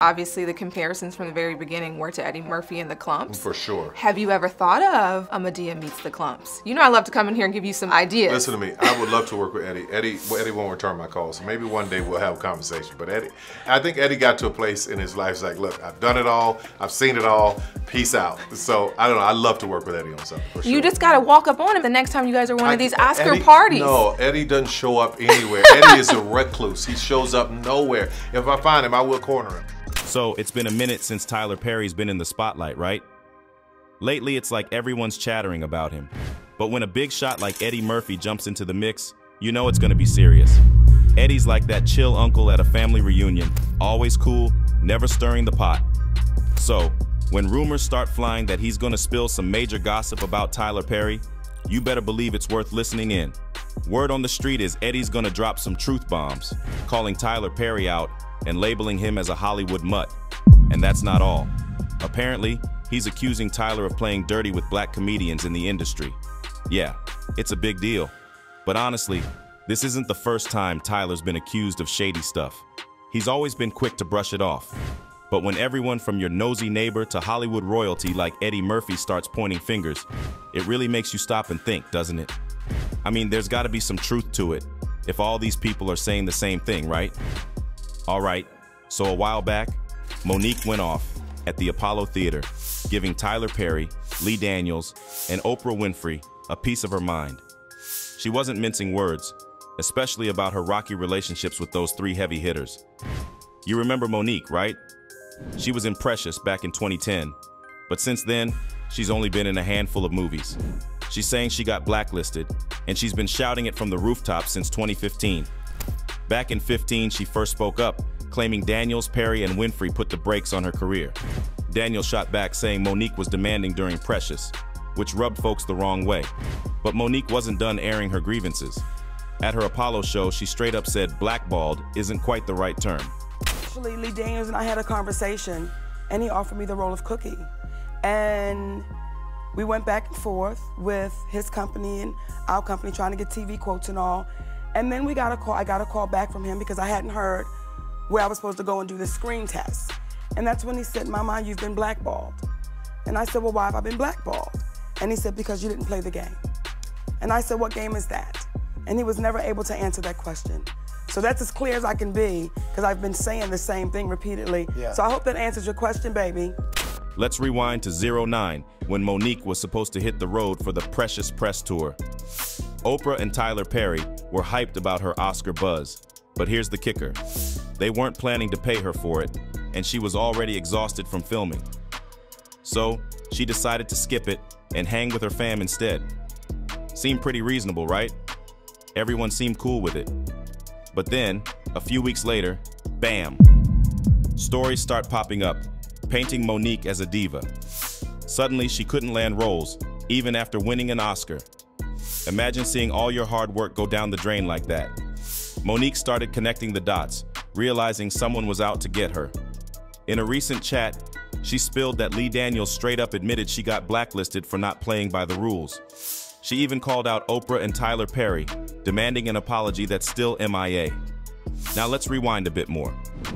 Obviously, the comparisons from the very beginning were to Eddie Murphy and the Clumps. For sure. Have you ever thought of a Medea meets the Clumps? You know I love to come in here and give you some ideas. Listen to me. I would love to work with Eddie. Eddie won't return my calls, so maybe one day we'll have a conversation. But I think Eddie got to a place in his life, he's like, look, I've done it all. I've seen it all. Peace out. So, I don't know. I'd love to work with Eddie on something, for sure. You just got to walk up on him the next time you guys are one of these Oscar parties. No, Eddie doesn't show up anywhere. Eddie is a recluse. He shows up nowhere. If I find him, I will corner him. So, it's been a minute since Tyler Perry's been in the spotlight, right? Lately, it's like everyone's chattering about him. But when a big shot like Eddie Murphy jumps into the mix, you know it's gonna be serious. Eddie's like that chill uncle at a family reunion, always cool, never stirring the pot. So, when rumors start flying that he's gonna spill some major gossip about Tyler Perry, you better believe it's worth listening in. Word on the street is Eddie's gonna drop some truth bombs, calling Tyler Perry out and labeling him as a Hollywood mutt. And that's not all. Apparently, he's accusing Tyler of playing dirty with black comedians in the industry. Yeah, it's a big deal. But honestly, this isn't the first time Tyler's been accused of shady stuff. He's always been quick to brush it off. But when everyone from your nosy neighbor to Hollywood royalty like Eddie Murphy starts pointing fingers, it really makes you stop and think, doesn't it? I mean, there's gotta be some truth to it, if all these people are saying the same thing, right? Alright, so a while back, Monique went off at the Apollo Theater, giving Tyler Perry, Lee Daniels, and Oprah Winfrey a piece of her mind. She wasn't mincing words, especially about her rocky relationships with those three heavy hitters. You remember Monique, right? She was in Precious back in 2010, but since then, she's only been in a handful of movies. She's saying she got blacklisted, and she's been shouting it from the rooftops since 2015. Back in 2015, she first spoke up, claiming Daniels, Perry, and Winfrey put the brakes on her career. Daniels shot back saying Monique was demanding during Precious, which rubbed folks the wrong way. But Monique wasn't done airing her grievances. At her Apollo show, she straight up said blackballed isn't quite the right term. Actually, Lee Daniels and I had a conversation, and he offered me the role of Cookie. And we went back and forth with his company and our company trying to get TV quotes and all. And then I got a call back from him because I hadn't heard where I was supposed to go and do the screen test. And that's when he said, Mama, you've been blackballed. And I said, well, why have I been blackballed? And he said, because you didn't play the game. And I said, what game is that? And he was never able to answer that question. So that's as clear as I can be, because I've been saying the same thing repeatedly. Yeah. So I hope that answers your question, baby. Let's rewind to 2009, when Monique was supposed to hit the road for the Precious Press Tour. Oprah and Tyler Perry were hyped about her Oscar buzz, but here's the kicker. They weren't planning to pay her for it, and she was already exhausted from filming. So, she decided to skip it and hang with her fam instead. Seemed pretty reasonable, right? Everyone seemed cool with it. But then, a few weeks later, bam! Stories start popping up, painting Monique as a diva. Suddenly, she couldn't land roles, even after winning an Oscar. Imagine seeing all your hard work go down the drain like that. Monique started connecting the dots, realizing someone was out to get her. In a recent chat, she spilled that Lee Daniels straight up admitted she got blacklisted for not playing by the rules. She even called out Oprah and Tyler Perry, demanding an apology that's still MIA. Now let's rewind a bit more.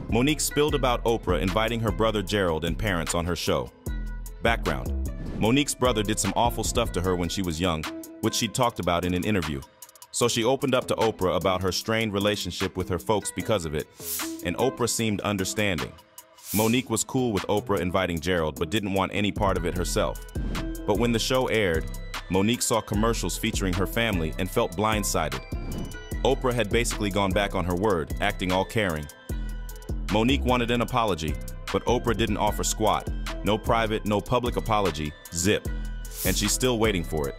Monique spilled about Oprah inviting her brother Gerald and parents on her show. Background: Monique's brother did some awful stuff to her when she was young, which she talked about in an interview. So she opened up to Oprah about her strained relationship with her folks because of it, and Oprah seemed understanding. Monique was cool with Oprah inviting Gerald, but didn't want any part of it herself. But when the show aired, Monique saw commercials featuring her family and felt blindsided. Oprah had basically gone back on her word, acting all caring. Monique wanted an apology, but Oprah didn't offer squat. No private, no public apology, zip. And she's still waiting for it.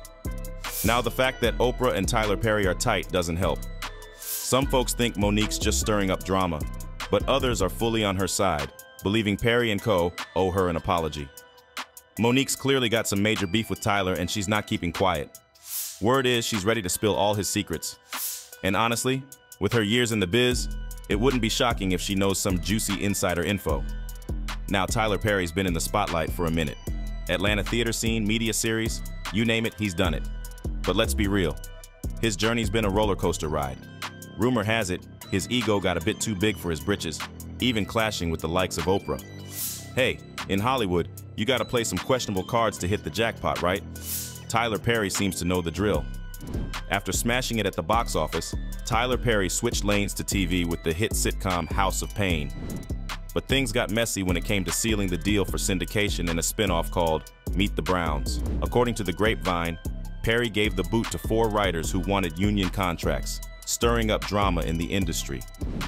Now the fact that Oprah and Tyler Perry are tight doesn't help. Some folks think Monique's just stirring up drama, but others are fully on her side, believing Perry and co. owe her an apology. Monique's clearly got some major beef with Tyler and she's not keeping quiet. Word is she's ready to spill all his secrets. And honestly, with her years in the biz, it wouldn't be shocking if she knows some juicy insider info. Now Tyler Perry's been in the spotlight for a minute. Atlanta theater scene, media series, you name it, he's done it. But let's be real, his journey's been a roller coaster ride. Rumor has it, his ego got a bit too big for his britches, even clashing with the likes of Oprah. Hey, in Hollywood, you gotta play some questionable cards to hit the jackpot, right? Tyler Perry seems to know the drill. After smashing it at the box office, Tyler Perry switched lanes to TV with the hit sitcom House of Pain. But things got messy when it came to sealing the deal for syndication in a spinoff called Meet the Browns. According to the Grapevine, Perry gave the boot to 4 writers who wanted union contracts, stirring up drama in the industry.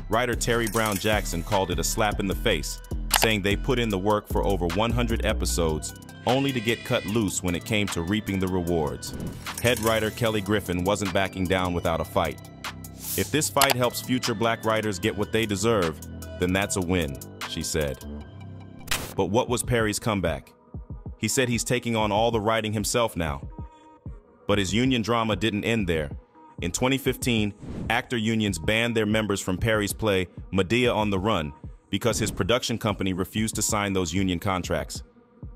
Writer Terry Brown Jackson called it a slap in the face, saying they put in the work for over 100 episodes only to get cut loose when it came to reaping the rewards. Head writer Kelly Griffin wasn't backing down without a fight. If this fight helps future black writers get what they deserve, then that's a win, she said. But what was Perry's comeback? He said he's taking on all the writing himself now. But his union drama didn't end there. In 2015, actor unions banned their members from Perry's play Medea on the Run because his production company refused to sign those union contracts.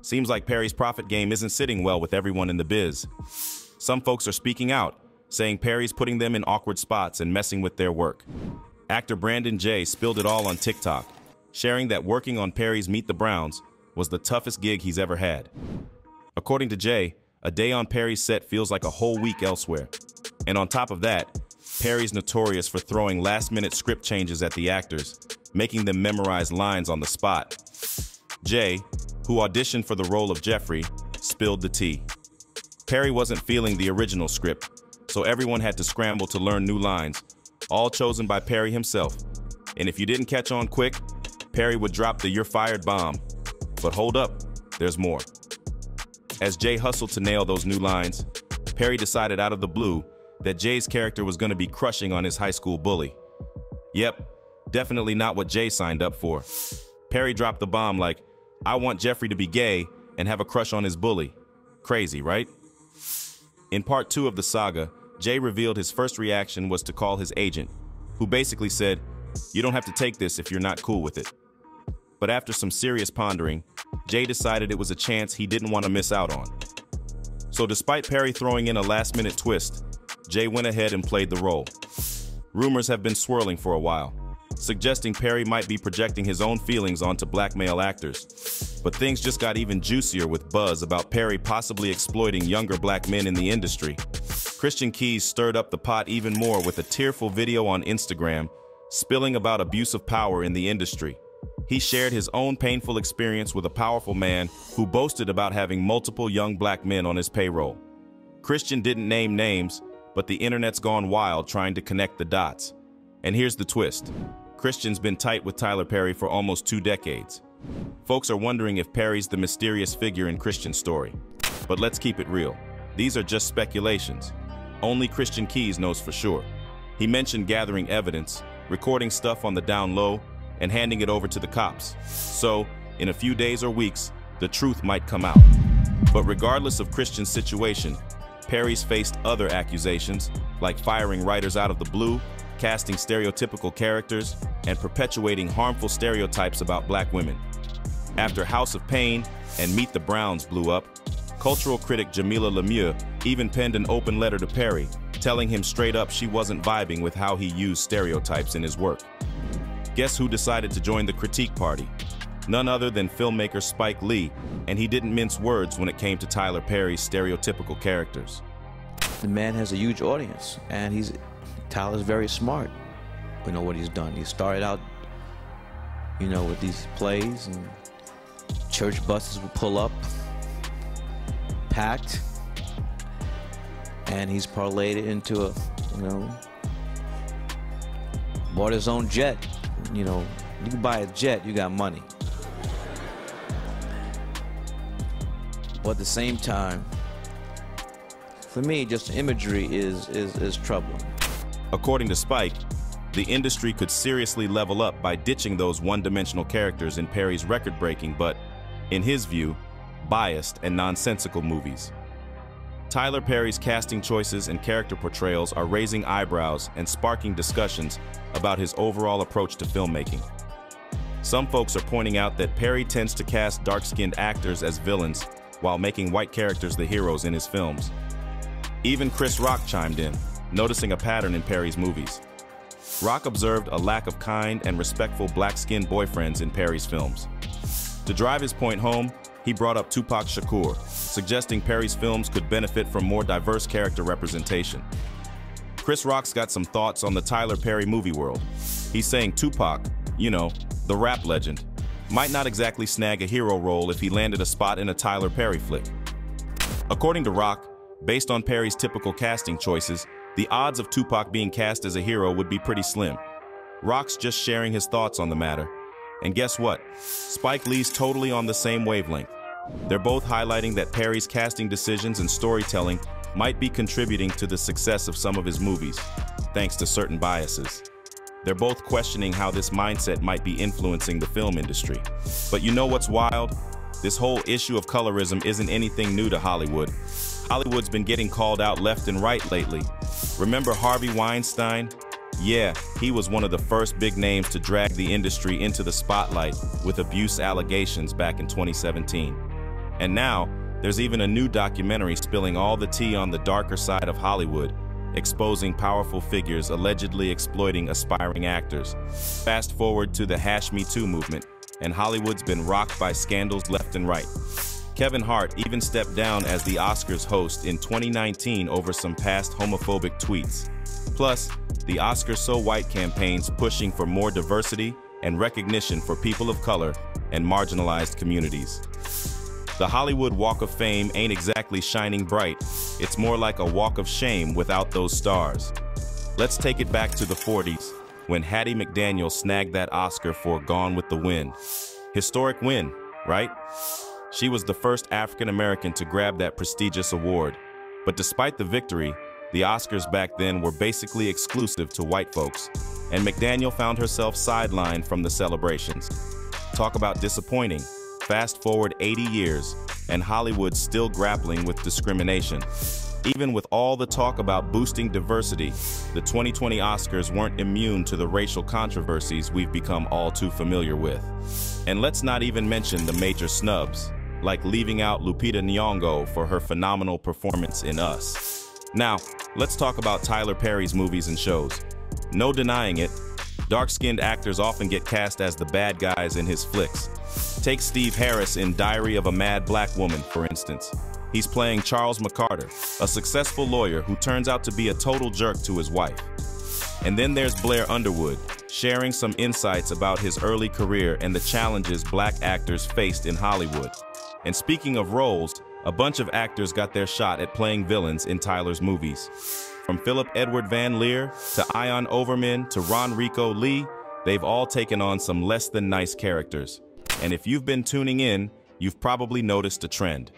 Seems like Perry's profit game isn't sitting well with everyone in the biz. Some folks are speaking out, saying Perry's putting them in awkward spots and messing with their work. Actor Brandon Jay spilled it all on TikTok, sharing that working on Perry's Meet the Browns was the toughest gig he's ever had. According to Jay, a day on Perry's set feels like a whole week elsewhere. And on top of that, Perry's notorious for throwing last-minute script changes at the actors, making them memorize lines on the spot. Jay, who auditioned for the role of Jeffrey, spilled the tea. Perry wasn't feeling the original script, so everyone had to scramble to learn new lines, all chosen by Perry himself. And if you didn't catch on quick, Perry would drop the "you're fired" bomb. But hold up, there's more. As Jay hustled to nail those new lines, Perry decided out of the blue that Jay's character was going to be crushing on his high school bully. Yep, definitely not what Jay signed up for. Perry dropped the bomb like, "I want Jeffrey to be gay and have a crush on his bully." Crazy, right? In part 2 of the saga, Jay revealed his first reaction was to call his agent, who basically said, "You don't have to take this if you're not cool with it." But after some serious pondering, Jay decided it was a chance he didn't want to miss out on. So despite Perry throwing in a last-minute twist, Jay went ahead and played the role. Rumors have been swirling for a while, suggesting Perry might be projecting his own feelings onto black male actors. But things just got even juicier with buzz about Perry possibly exploiting younger black men in the industry. Christian Keys stirred up the pot even more with a tearful video on Instagram, spilling about abuse of power in the industry. He shared his own painful experience with a powerful man who boasted about having multiple young black men on his payroll. Christian didn't name names, but the internet's gone wild trying to connect the dots. And here's the twist. Christian's been tight with Tyler Perry for almost 2 decades. Folks are wondering if Perry's the mysterious figure in Christian's story. But let's keep it real. These are just speculations. Only Christian Keys knows for sure. He mentioned gathering evidence, recording stuff on the down low, and handing it over to the cops. So, in a few days or weeks, the truth might come out. But regardless of Christian's situation, Perry's faced other accusations, like firing writers out of the blue, casting stereotypical characters, and perpetuating harmful stereotypes about black women. After House of Pain and Meet the Browns blew up, cultural critic Jamila Lemieux even penned an open letter to Perry, telling him straight up she wasn't vibing with how he used stereotypes in his work. Guess who decided to join the critique party? None other than filmmaker Spike Lee, and he didn't mince words when it came to Tyler Perry's stereotypical characters. The man has a huge audience, and Tyler's very smart. You know what he's done. He started out, with these plays, and church buses would pull up, packed, and he's parlayed it into bought his own jet. You can buy a jet, you got money. But at the same time, for me, just imagery is troubling. According to Spike, the industry could seriously level up by ditching those one-dimensional characters in Perry's record-breaking but, in his view, biased and nonsensical movies. Tyler Perry's casting choices and character portrayals are raising eyebrows and sparking discussions about his overall approach to filmmaking. Some folks are pointing out that Perry tends to cast dark-skinned actors as villains while making white characters the heroes in his films. Even Chris Rock chimed in, noticing a pattern in Perry's movies. Rock observed a lack of kind and respectful black-skinned boyfriends in Perry's films. To drive his point home, he brought up Tupac Shakur, suggesting Perry's films could benefit from more diverse character representation. Chris Rock's got some thoughts on the Tyler Perry movie world. He's saying Tupac, you know, the rap legend, might not exactly snag a hero role if he landed a spot in a Tyler Perry flick. According to Rock, based on Perry's typical casting choices, the odds of Tupac being cast as a hero would be pretty slim. Rock's just sharing his thoughts on the matter. And guess what? Spike Lee's totally on the same wavelength. They're both highlighting that Perry's casting decisions and storytelling might be contributing to the success of some of his movies, thanks to certain biases. They're both questioning how this mindset might be influencing the film industry. But you know what's wild? This whole issue of colorism isn't anything new to Hollywood. Hollywood's been getting called out left and right lately. Remember Harvey Weinstein? Yeah, he was one of the first big names to drag the industry into the spotlight with abuse allegations back in 2017. And now, there's even a new documentary spilling all the tea on the darker side of Hollywood, exposing powerful figures allegedly exploiting aspiring actors. Fast forward to the Me Too movement, and Hollywood's been rocked by scandals left and right. Kevin Hart even stepped down as the Oscars host in 2019 over some past homophobic tweets. Plus, the Oscars So White campaign's pushing for more diversity and recognition for people of color and marginalized communities. The Hollywood Walk of Fame ain't exactly shining bright. It's more like a walk of shame without those stars. Let's take it back to the 40s, when Hattie McDaniel snagged that Oscar for Gone with the Wind. Historic win, right? She was the first African-American to grab that prestigious award. But despite the victory, the Oscars back then were basically exclusive to white folks, and McDaniel found herself sidelined from the celebrations. Talk about disappointing. Fast forward 80 years, and Hollywood's still grappling with discrimination. Even with all the talk about boosting diversity, the 2020 Oscars weren't immune to the racial controversies we've become all too familiar with. And let's not even mention the major snubs, like leaving out Lupita Nyong'o for her phenomenal performance in Us. Now, let's talk about Tyler Perry's movies and shows. No denying it, dark-skinned actors often get cast as the bad guys in his flicks. Take Steve Harris in Diary of a Mad Black Woman, for instance. He's playing Charles McCarter, a successful lawyer who turns out to be a total jerk to his wife. And then there's Blair Underwood, sharing some insights about his early career and the challenges black actors faced in Hollywood. And speaking of roles, a bunch of actors got their shot at playing villains in Tyler's movies. From Philip Edward Van Leer to Ion Overman to Ron Rico Lee, they've all taken on some less than nice characters. And if you've been tuning in, you've probably noticed a trend.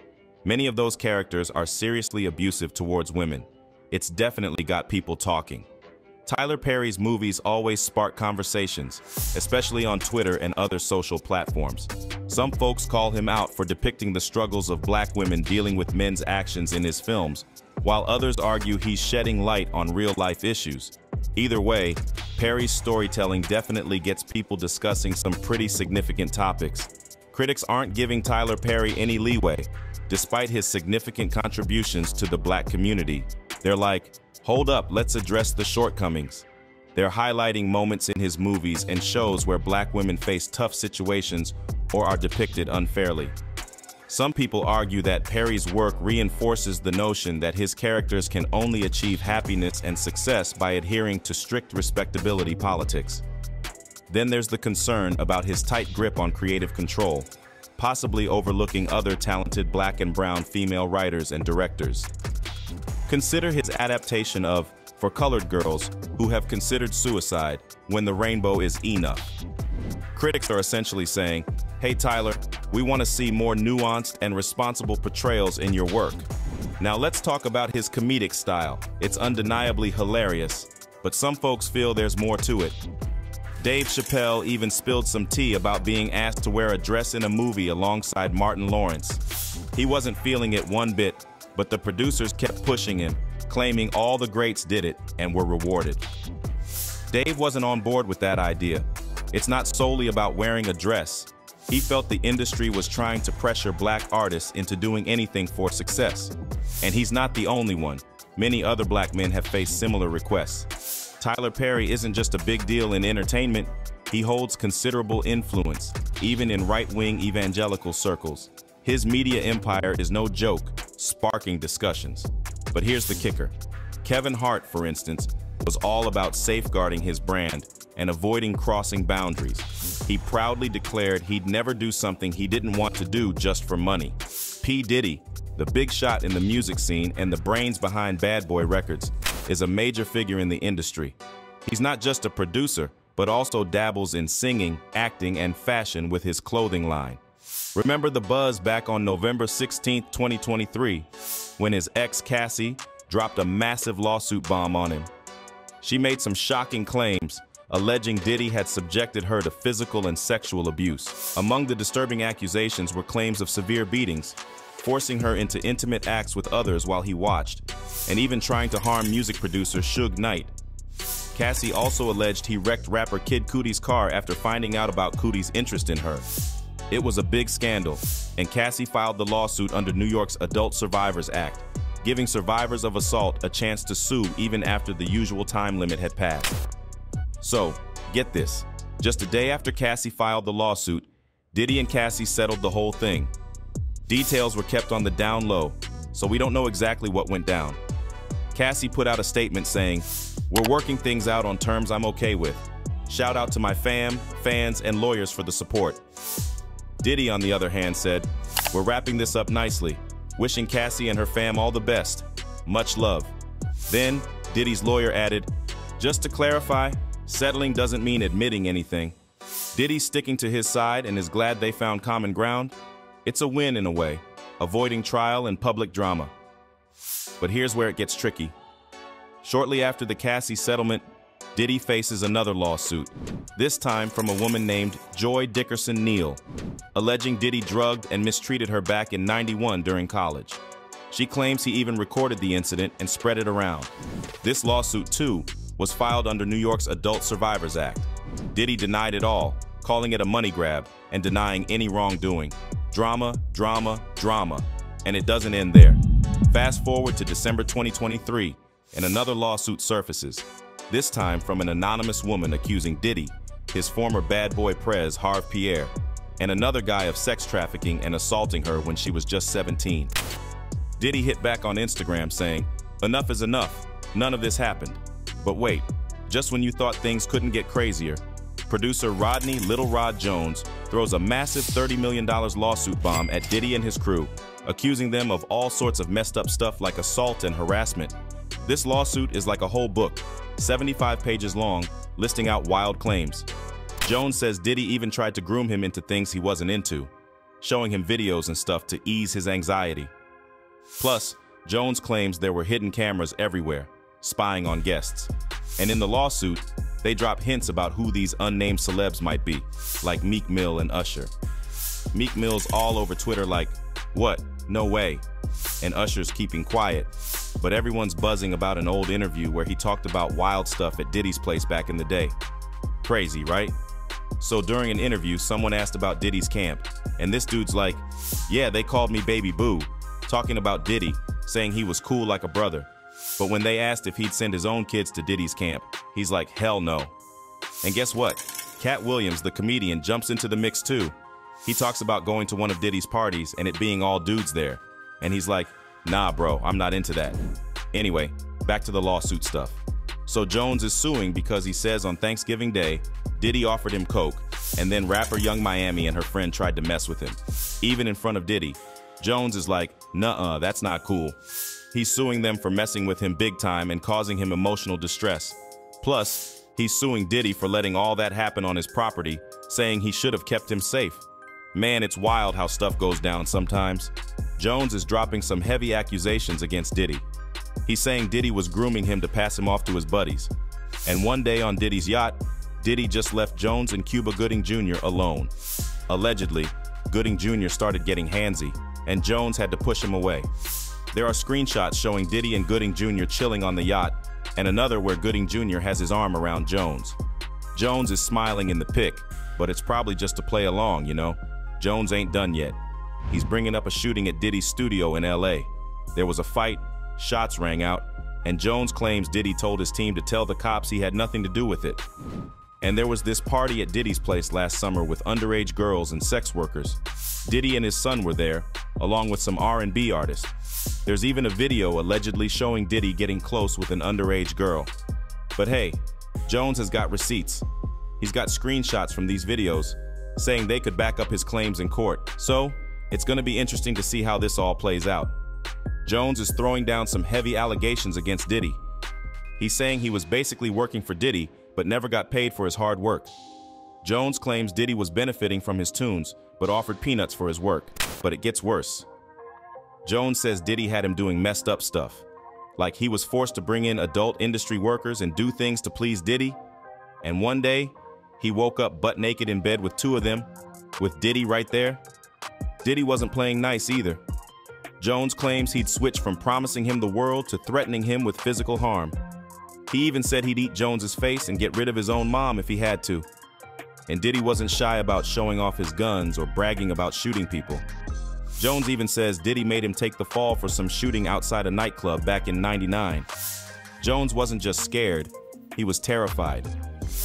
Many of those characters are seriously abusive towards women. It's definitely got people talking. Tyler Perry's movies always spark conversations, especially on Twitter and other social platforms. Some folks call him out for depicting the struggles of black women dealing with men's actions in his films, while others argue he's shedding light on real-life issues. Either way, Perry's storytelling definitely gets people discussing some pretty significant topics. Critics aren't giving Tyler Perry any leeway. Despite his significant contributions to the black community, they're like, hold up, let's address the shortcomings. They're highlighting moments in his movies and shows where black women face tough situations or are depicted unfairly. Some people argue that Perry's work reinforces the notion that his characters can only achieve happiness and success by adhering to strict respectability politics. Then there's the concern about his tight grip on creative control, possibly overlooking other talented black and brown female writers and directors. Consider his adaptation of For Colored Girls Who Have Considered Suicide When the Rainbow Is Enough. Critics are essentially saying, hey Tyler, we want to see more nuanced and responsible portrayals in your work. Now let's talk about his comedic style. It's undeniably hilarious, but some folks feel there's more to it. Dave Chappelle even spilled some tea about being asked to wear a dress in a movie alongside Martin Lawrence. He wasn't feeling it one bit, but the producers kept pushing him, claiming all the greats did it and were rewarded. Dave wasn't on board with that idea. It's not solely about wearing a dress. He felt the industry was trying to pressure black artists into doing anything for success. And he's not the only one. Many other black men have faced similar requests. Tyler Perry isn't just a big deal in entertainment, he holds considerable influence, even in right-wing evangelical circles. His media empire is no joke, sparking discussions. But here's the kicker. Kevin Hart, for instance, was all about safeguarding his brand and avoiding crossing boundaries. He proudly declared he'd never do something he didn't want to do just for money. P. Diddy, the big shot in the music scene and the brains behind Bad Boy Records, is a major figure in the industry. He's not just a producer, but also dabbles in singing, acting, and fashion with his clothing line. Remember the buzz back on November 16, 2023, when his ex Cassie dropped a massive lawsuit bomb on him. She made some shocking claims, alleging Diddy had subjected her to physical and sexual abuse. Among the disturbing accusations were claims of severe beatings, forcing her into intimate acts with others while he watched, and even trying to harm music producer Suge Knight. Cassie also alleged he wrecked rapper Kid Cudi's car after finding out about Cudi's interest in her. It was a big scandal, and Cassie filed the lawsuit under New York's Adult Survivors Act, giving survivors of assault a chance to sue even after the usual time limit had passed. So, get this. Just a day after Cassie filed the lawsuit, Diddy and Cassie settled the whole thing. Details were kept on the down low, so we don't know exactly what went down. Cassie put out a statement saying, "We're working things out on terms I'm okay with. Shout out to my fans, and lawyers for the support." Diddy, on the other hand, said, "We're wrapping this up nicely. Wishing Cassie and her fam all the best. Much love." Then, Diddy's lawyer added, "Just to clarify, settling doesn't mean admitting anything. Diddy's sticking to his side and is glad they found common ground. It's a win in a way, avoiding trial and public drama." But here's where it gets tricky. Shortly after the Cassie settlement, Diddy faces another lawsuit, this time from a woman named Joy Dickerson Neal, alleging Diddy drugged and mistreated her back in '91 during college. She claims he even recorded the incident and spread it around. This lawsuit, too, was filed under New York's Adult Survivors Act. Diddy denied it all, calling it a money grab and denying any wrongdoing. Drama, drama, drama, and it doesn't end there. Fast forward to December 2023, and another lawsuit surfaces, this time from an anonymous woman accusing Diddy, his former bad boy prez Harve Pierre, and another guy of sex trafficking and assaulting her when she was just 17. Diddy hit back on Instagram saying, "Enough is enough, none of this happened." But wait, just when you thought things couldn't get crazier, producer Rodney Little Rod Jones throws a massive $30 million lawsuit bomb at Diddy and his crew, accusing them of all sorts of messed up stuff like assault and harassment. This lawsuit is like a whole book, 75 pages long, listing out wild claims. Jones says Diddy even tried to groom him into things he wasn't into, showing him videos and stuff to ease his anxiety. Plus, Jones claims there were hidden cameras everywhere, spying on guests. And in the lawsuit, they drop hints about who these unnamed celebs might be, like Meek Mill and Usher. Meek Mill's all over Twitter like, "What? No way." And Usher's keeping quiet, but everyone's buzzing about an old interview where he talked about wild stuff at Diddy's place back in the day. Crazy, right? So during an interview, someone asked about Diddy's camp, and this dude's like, "Yeah, they called me Baby Boo," talking about Diddy, saying he was cool like a brother. But when they asked if he'd send his own kids to Diddy's camp, he's like, "Hell no." And guess what? Cat Williams, the comedian, jumps into the mix too. He talks about going to one of Diddy's parties and it being all dudes there. And he's like, "Nah, bro, I'm not into that." Anyway, back to the lawsuit stuff. So Jones is suing because he says on Thanksgiving Day, Diddy offered him coke, and then rapper Young Miami and her friend tried to mess with him. Even in front of Diddy, Jones is like, "Nuh-uh, that's not cool." He's suing them for messing with him big time and causing him emotional distress. Plus, he's suing Diddy for letting all that happen on his property, saying he should have kept him safe. Man, it's wild how stuff goes down sometimes. Jones is dropping some heavy accusations against Diddy. He's saying Diddy was grooming him to pass him off to his buddies. And one day on Diddy's yacht, Diddy just left Jones and Cuba Gooding Jr. alone. Allegedly, Gooding Jr. started getting handsy, and Jones had to push him away. There are screenshots showing Diddy and Gooding Jr. chilling on the yacht, and another where Gooding Jr. has his arm around Jones. Jones is smiling in the pic, but it's probably just to play along, you know? Jones ain't done yet. He's bringing up a shooting at Diddy's studio in LA. There was a fight, shots rang out, and Jones claims Diddy told his team to tell the cops he had nothing to do with it. And there was this party at Diddy's place last summer with underage girls and sex workers. Diddy and his son were there, along with some R&B artists. There's even a video allegedly showing Diddy getting close with an underage girl. But hey, Jones has got receipts. He's got screenshots from these videos, saying they could back up his claims in court. So, it's gonna be interesting to see how this all plays out. Jones is throwing down some heavy allegations against Diddy. He's saying he was basically working for Diddy, but never got paid for his hard work. Jones claims Diddy was benefiting from his tunes, but offered peanuts for his work. But it gets worse. Jones says Diddy had him doing messed up stuff. Like he was forced to bring in adult industry workers and do things to please Diddy. And one day, he woke up butt naked in bed with two of them, with Diddy right there. Diddy wasn't playing nice either. Jones claims he'd switched from promising him the world to threatening him with physical harm. He even said he'd eat Jones's face and get rid of his own mom if he had to. And Diddy wasn't shy about showing off his guns or bragging about shooting people. Jones even says Diddy made him take the fall for some shooting outside a nightclub back in '99. Jones wasn't just scared, he was terrified.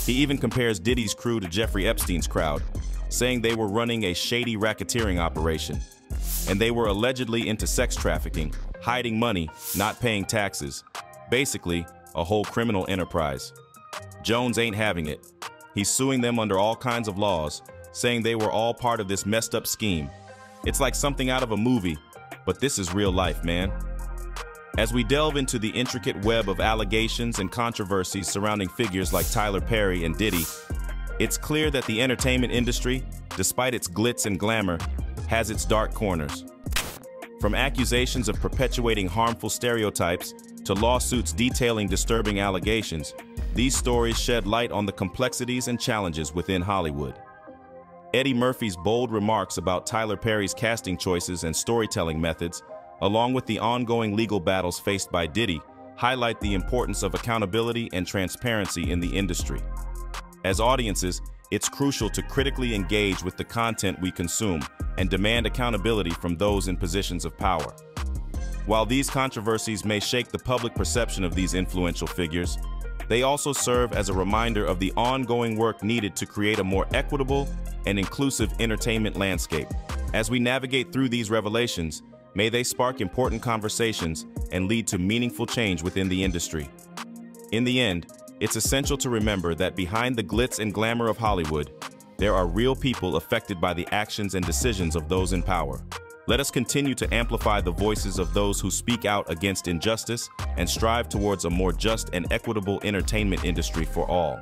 He even compares Diddy's crew to Jeffrey Epstein's crowd, saying they were running a shady racketeering operation. And they were allegedly into sex trafficking, hiding money, not paying taxes. Basically, a whole criminal enterprise. Jones ain't having it. He's suing them under all kinds of laws, saying they were all part of this messed up scheme. It's like something out of a movie, but this is real life, man. As we delve into the intricate web of allegations and controversies surrounding figures like Tyler Perry and Diddy, it's clear that the entertainment industry, despite its glitz and glamour, has its dark corners. From accusations of perpetuating harmful stereotypes to lawsuits detailing disturbing allegations, these stories shed light on the complexities and challenges within Hollywood. Eddie Murphy's bold remarks about Tyler Perry's casting choices and storytelling methods, along with the ongoing legal battles faced by Diddy, highlight the importance of accountability and transparency in the industry. As audiences, it's crucial to critically engage with the content we consume and demand accountability from those in positions of power. While these controversies may shake the public perception of these influential figures, they also serve as a reminder of the ongoing work needed to create a more equitable and inclusive entertainment landscape. As we navigate through these revelations, may they spark important conversations and lead to meaningful change within the industry. In the end, it's essential to remember that behind the glitz and glamour of Hollywood, there are real people affected by the actions and decisions of those in power. Let us continue to amplify the voices of those who speak out against injustice and strive towards a more just and equitable entertainment industry for all.